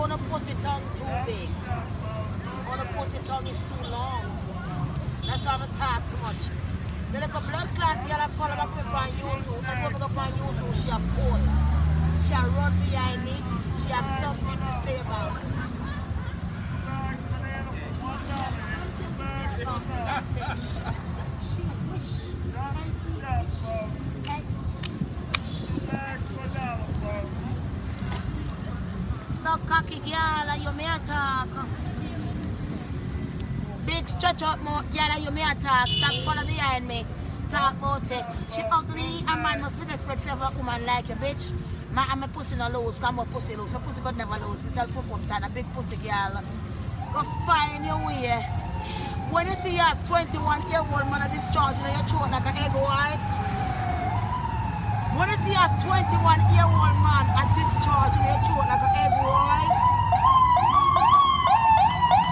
On a pussy tongue too big. On a pussy tongue is too long. That's why I don't talk too much. The little blood clot girl I follow back with on YouTube. Every woman go on YouTube, she a post. She a run behind me. She have something to say about me. So cocky girl, you may talk. Big stretch out more girl, you may talk. Stop follow behind me. Talk about it. She ugly, a man must be desperate for a woman like you, bitch. My pussy no lose, come on pussy lose. My pussy God never lose. We sell pump time, a big pussy girl. Go find your way. When you see you have 21-year-old man discharging your throat like an egg white. When you see you have 21-year-old man discharging your throat like an egg white.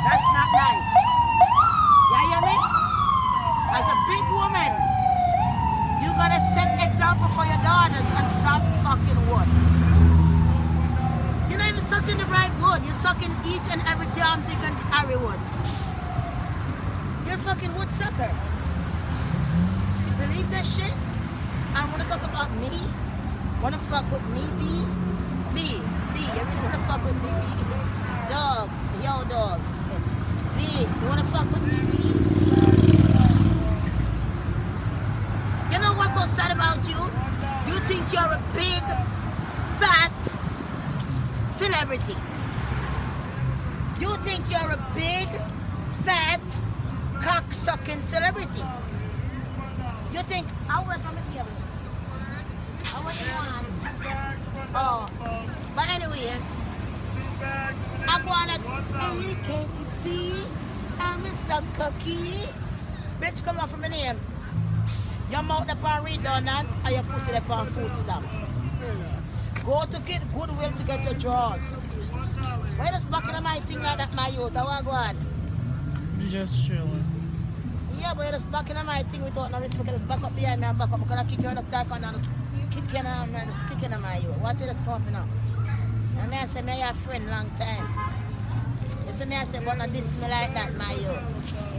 That's not nice. You hear me? As a big woman, you gotta set example for your daughters and stop sucking wood. You're not even sucking the right wood. You're sucking each and every damn thing and every wood. You're a fucking wood sucker. You believe that shit? I wanna talk about me? Wanna fuck with me, B? B. You really wanna fuck with me, B? Dog. Yo, dog. B. You wanna fuck with me, B? You know what's so sad about you? You think you're a big, fat celebrity. You think you're a big, fat, cock-sucking celebrity. You think, I work on the table. I want you on. Oh, but anyway, I want to, you can't see, I'm so cocky. Bitch, come off from my name. Your mouth upon redundant and your pussy upon food stamp. Go to get Goodwill to get your drawers. Why just back in my thing like that, my youth? I want to go on. Just chilling. Yeah, but you're just back in my thing without no respect. Just back up behind me and back up. I'm going to kick you on the back and just kick you on and just kicking on my youth. Watch you just come up now. And I say, me your friend long time. You see me, I say, but not diss me like that, my youth.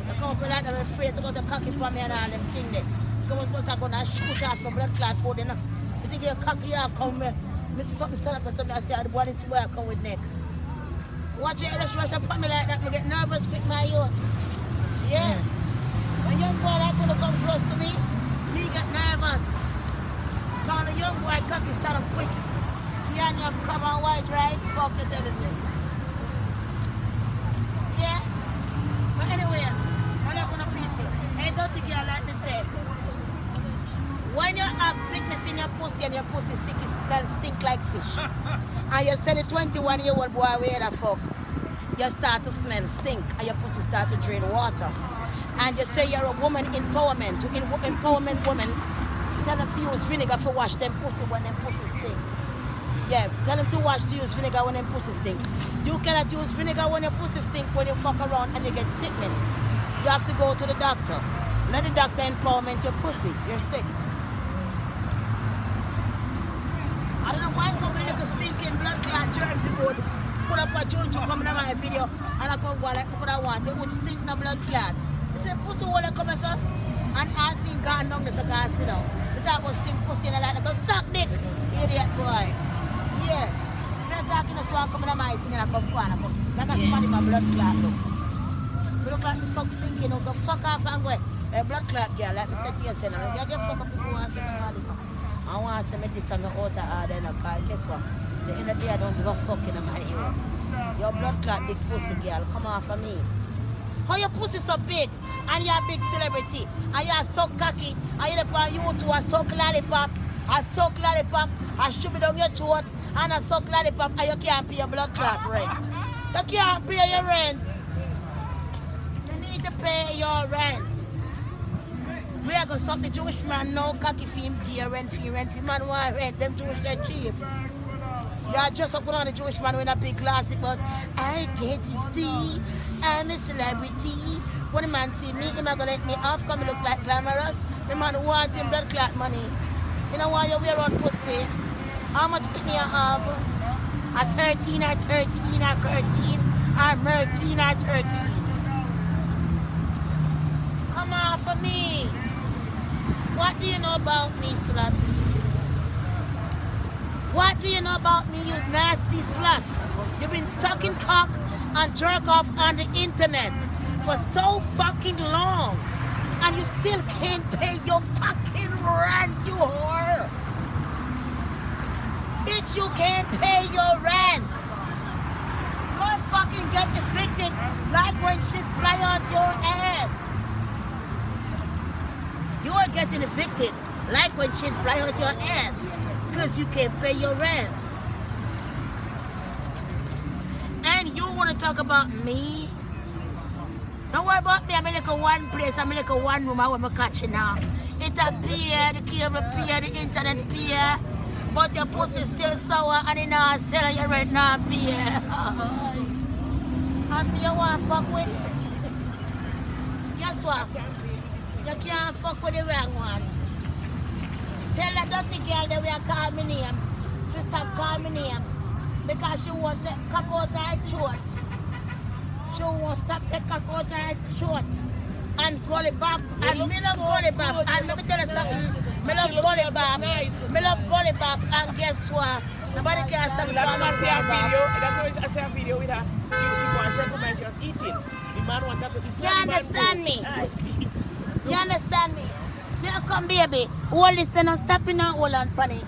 You come up like that, I'm afraid to go to cocky for me and all them things there. You come up and go and shoot off your blood clot food, you know. You think you're cocky, you come here. I see something stand up and something, I say, the boy, this boy I come with next. Watch you rush up on me like that, I get nervous with my youth. Yeah. A young boy like gonna come close to me, me get nervous. Cause a young boy cocky stand up quick. See on your crab and white rice, fuck you telling me. Yeah? But anyway, I'm not gonna people. Hey, dirty girl like me say. When you have sickness in your pussy and your pussy sick, it smells stink like fish. And you say the 21-year-old boy where the fuck, you start to smell stink and your pussy start to drain water. And you say you're a woman empowerment, to empowerment women, tell them to use vinegar for wash them pussy when them pussy stink. Yeah, tell them to use vinegar when them pussy stink. You cannot use vinegar when your pussy stink when you fuck around and you get sickness. You have to go to the doctor. Let the doctor empowerment your pussy. You're sick. I don't know why company like a stinking blood clot germs you would full up a junju coming on my video and I go like what I want. It would stink no blood clot. You say pussy will come sir and all thing gone down this guy sit down. The talk about stink pussy and I like go suck dick. Idiot boy. Yeah. I'm not talking to someone coming on my thing and I come like a somebody my blood clot look. Blood clot suck stinking go fuck off and go. A blood clot girl, like me said to you, say now, you get fuck up people want to say me I want to say me this and me out of order in a car. Guess what? The end of the day I don't give a fuck in my ear. Your blood clot big pussy girl, come off of me. How your pussy so big and you're a big celebrity and you're so cocky and you're on YouTube and suck lollipop, I shoot me down your throat and I suck lollipop and you can't pay your blood clot rent. You can't pay your rent. You need to pay your rent. We are going to suck the Jewish man now, cocky for him, pay rent for man want rent, them Jewish they cheap. You're just up on the Jewish man with a big classic, but I can't see, I'm a celebrity. When the man see me, he not going to let me off, come look like glamorous. The man want him blood clot money. You know why you wear out pussy? How much pick me you have? A 13 or 13 or 13 or 13 or 13. Come on for me. What do you know about me, slut? What do you know about me, you nasty slut? You've been sucking cock and jerk off on the internet for so fucking long. And you still can't pay your fucking rent, you whore. Bitch, you can't pay your rent. You'll fucking get evicted like when shit fly out your ass. You're getting evicted like when shit fly out your ass because you can't pay your rent. And you want to talk about me? Don't worry about me. I'm like a one place. I'm like a one room. I'm catching now. It appear, the cable appear, the internet appear. But your pussy still sour and you know sell your rent now appear. And me you want to fuck with? Guess what? You can't fuck with the wrong one. Tell that dirty girl that we are calling me name. She stop calling me name. Because she wants to cock out her throat. She wants to stop the cock out her throat. And gully bop. And me love gully bop. And let me tell you something. Me love gully bop. Me love gully bop. And guess what? Nobody can stop me from gully bop. That's why I see a video with her. She boyfriend come and she was eating. The man wanted to eat. You understand me? You understand me? Here come baby. Hold this and stop in and hold on, Penny.